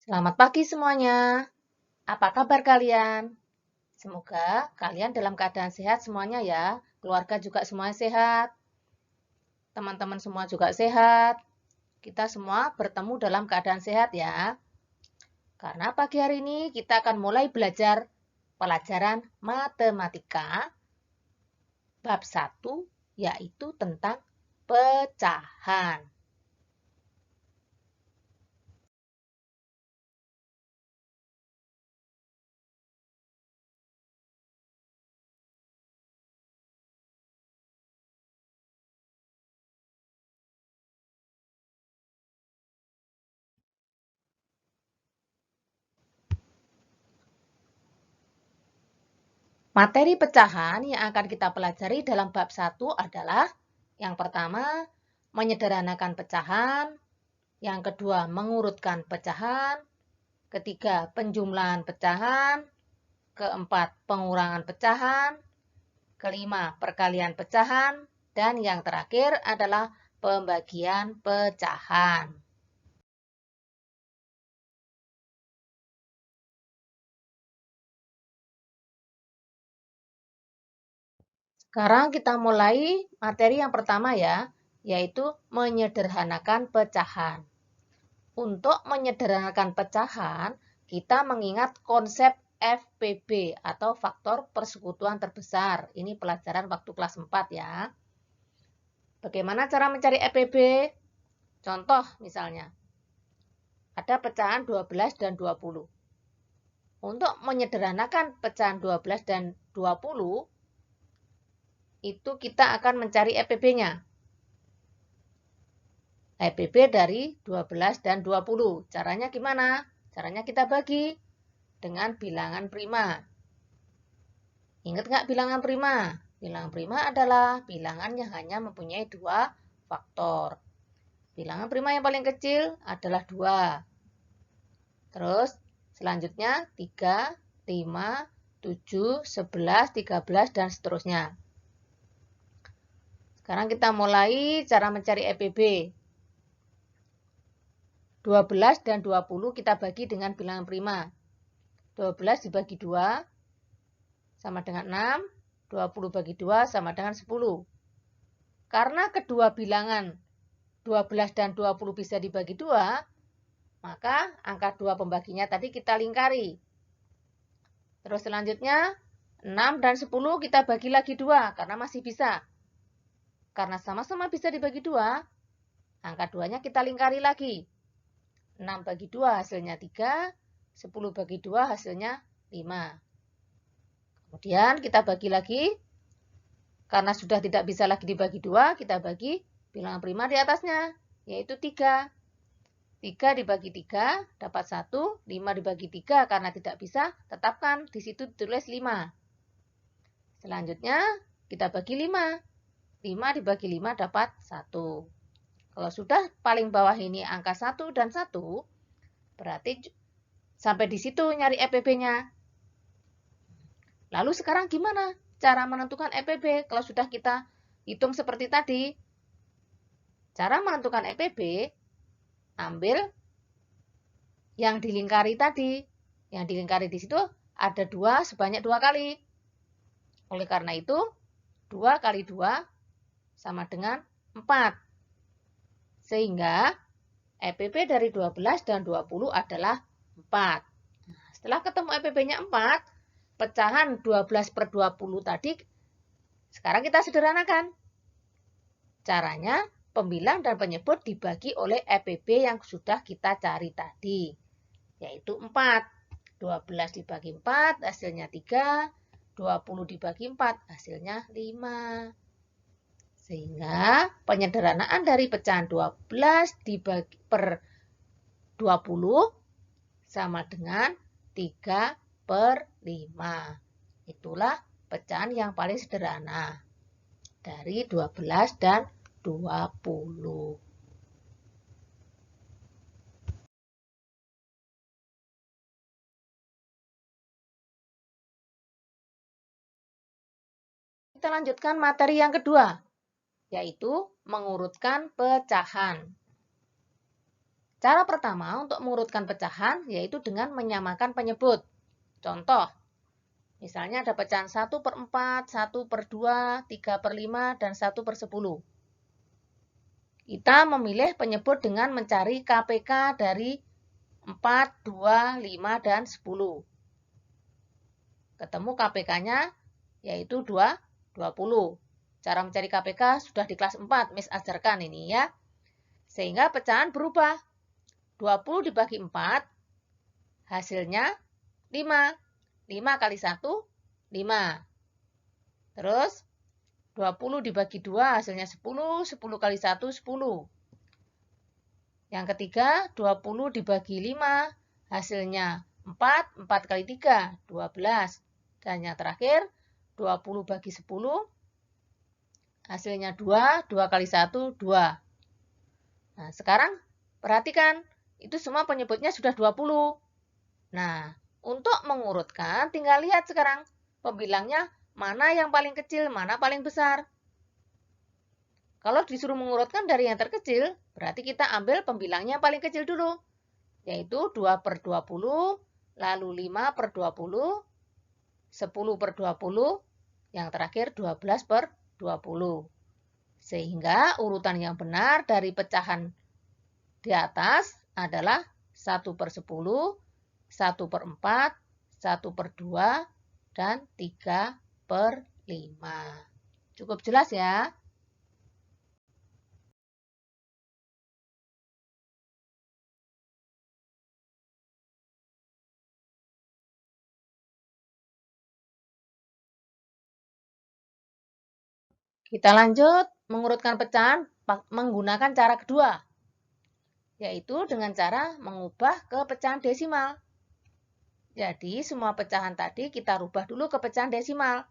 Selamat pagi semuanya. Apa kabar kalian? Semoga kalian dalam keadaan sehat semuanya ya. Keluarga juga semuanya sehat. Teman-teman semua juga sehat. Kita semua bertemu dalam keadaan sehat ya. Karena pagi hari ini kita akan mulai belajar pelajaran matematika bab 1 yaitu tentang pecahan. Materi pecahan yang akan kita pelajari dalam bab 1 adalah yang pertama, menyederhanakan pecahan, yang kedua, mengurutkan pecahan, ketiga, penjumlahan pecahan, keempat, pengurangan pecahan, kelima, perkalian pecahan, dan yang terakhir adalah pembagian pecahan. Sekarang kita mulai materi yang pertama ya, yaitu menyederhanakan pecahan. Untuk menyederhanakan pecahan, kita mengingat konsep FPB atau faktor persekutuan terbesar. Ini pelajaran waktu kelas 4 ya. Bagaimana cara mencari FPB? Contoh misalnya, ada pecahan 12 dan 20. Untuk menyederhanakan pecahan 12 dan 20, itu kita akan mencari FPB-nya. FPB dari 12 dan 20. Caranya gimana? Caranya kita bagi dengan bilangan prima. Ingat nggak bilangan prima? Bilangan prima adalah bilangan yang hanya mempunyai dua faktor. Bilangan prima yang paling kecil adalah 2. Terus selanjutnya 3, 5, 7, 11, 13, dan seterusnya. Sekarang kita mulai cara mencari FPB. 12 dan 20 kita bagi dengan bilangan prima. 12 dibagi 2 sama dengan 6, 20 bagi 2 sama dengan 10. Karena kedua bilangan 12 dan 20 bisa dibagi 2, maka angka 2 pembaginya tadi kita lingkari. Terus selanjutnya 6 dan 10 kita bagi lagi 2 karena masih bisa. Karena sama-sama bisa dibagi 2, angka 2-nya kita lingkari lagi. 6 bagi 2 hasilnya 3, 10 bagi 2 hasilnya 5. Kemudian kita bagi lagi. Karena sudah tidak bisa lagi dibagi 2, kita bagi bilangan prima di atasnya, yaitu 3. 3 dibagi 3 dapat 1, 5 dibagi 3 karena tidak bisa, tetapkan di situ ditulis 5. Selanjutnya kita bagi 5. 5 dibagi 5 dapat 1. Kalau sudah paling bawah ini angka 1 dan 1, berarti sampai di situ nyari FPB-nya. Lalu sekarang gimana cara menentukan FPB kalau sudah kita hitung seperti tadi? Cara menentukan FPB, ambil yang dilingkari tadi. Yang dilingkari di situ ada 2 sebanyak 2 kali. Oleh karena itu, 2 kali 2 sama dengan 4. Sehingga FPB dari 12 dan 20 adalah 4. Nah, setelah ketemu FPB-nya 4, pecahan 12 per 20 tadi, sekarang kita sederhanakan. Caranya, pembilang dan penyebut dibagi oleh FPB yang sudah kita cari tadi, yaitu 4. 12 dibagi 4, hasilnya 3. 20 dibagi 4, hasilnya 5. Sehingga penyederhanaan dari pecahan 12 dibagi per 20 sama dengan 3 per 5. Itulah pecahan yang paling sederhana dari 12 dan 20. Kita lanjutkan materi yang kedua, yaitu mengurutkan pecahan. Cara pertama untuk mengurutkan pecahan yaitu dengan menyamakan penyebut. Contoh, misalnya ada pecahan 1/4, 1/2, 3/5, dan 1/10. Kita memilih penyebut dengan mencari KPK dari 4, 2, 5, dan 10. Ketemu KPK-nya yaitu 20. Cara mencari KPK sudah di kelas 4, Miss ajarkan ini ya. Sehingga pecahan berubah. 20 dibagi 4, hasilnya 5. 5 kali 1, 5. Terus 20 dibagi 2, hasilnya 10. 10 kali 1, 10. Yang ketiga, 20 dibagi 5, hasilnya 4. 4 kali 3, 12. Dan yang terakhir, 20 bagi 10, hasilnya 2. 2 kali 1, 2. Nah, sekarang perhatikan. Itu semua penyebutnya sudah 20. Nah, untuk mengurutkan, tinggal lihat sekarang. Pembilangnya mana yang paling kecil, mana paling besar. Kalau disuruh mengurutkan dari yang terkecil, berarti kita ambil pembilangnya yang paling kecil dulu. Yaitu 2/20, lalu 5/20, 10/20, yang terakhir 12/20. Sehingga urutan yang benar dari pecahan di atas adalah 1/10, 1/4, 1/2, dan 3/5. Cukup jelas ya? Kita lanjut mengurutkan pecahan menggunakan cara kedua, yaitu dengan cara mengubah ke pecahan desimal. Jadi, semua pecahan tadi kita rubah dulu ke pecahan desimal.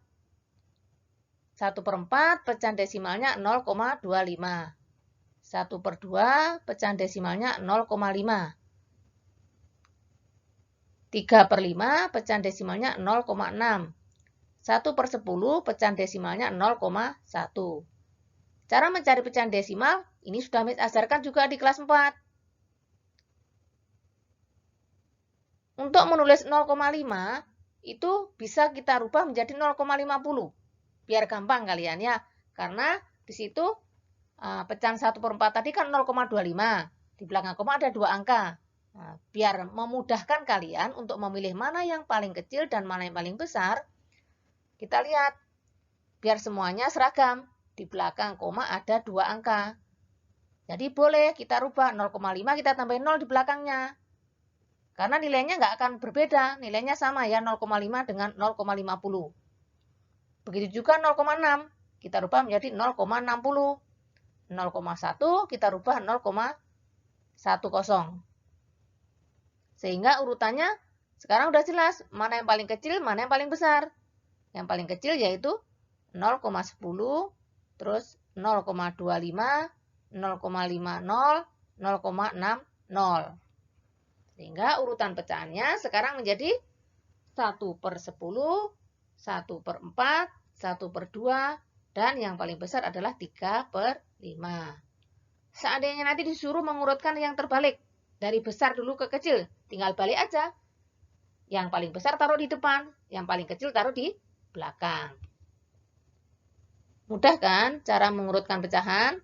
1/4 pecahan desimalnya 0,25. 1/2 pecahan desimalnya 0,5. 3/5 pecahan desimalnya 0,6. 1/10 pecahan desimalnya 0,1. Cara mencari pecahan desimal, ini sudah Miss ajarkan juga di kelas 4. Untuk menulis 0,5, itu bisa kita rubah menjadi 0,50. Biar gampang kalian ya. Karena di situ pecahan 1/4 tadi kan 0,25. Di belakang koma ada 2 angka. Nah, biar memudahkan kalian untuk memilih mana yang paling kecil dan mana yang paling besar, kita lihat, biar semuanya seragam. Di belakang koma ada 2 angka. Jadi boleh kita rubah 0,5 kita tambahin 0 di belakangnya. Karena nilainya nggak akan berbeda. Nilainya sama ya, 0,5 dengan 0,50. Begitu juga 0,6. Kita rubah menjadi 0,60. 0,1 kita rubah 0,10. Sehingga urutannya sekarang udah jelas. Mana yang paling kecil, mana yang paling besar. Yang paling kecil yaitu 0,10, terus 0,25, 0,50, 0,60. Sehingga urutan pecahannya sekarang menjadi 1/10, 1/4, 1/2, dan yang paling besar adalah 3/5. Seandainya nanti disuruh mengurutkan yang terbalik, dari besar dulu ke kecil, tinggal balik aja. Yang paling besar taruh di depan, yang paling kecil taruh di belakang. Mudah kan cara mengurutkan pecahan?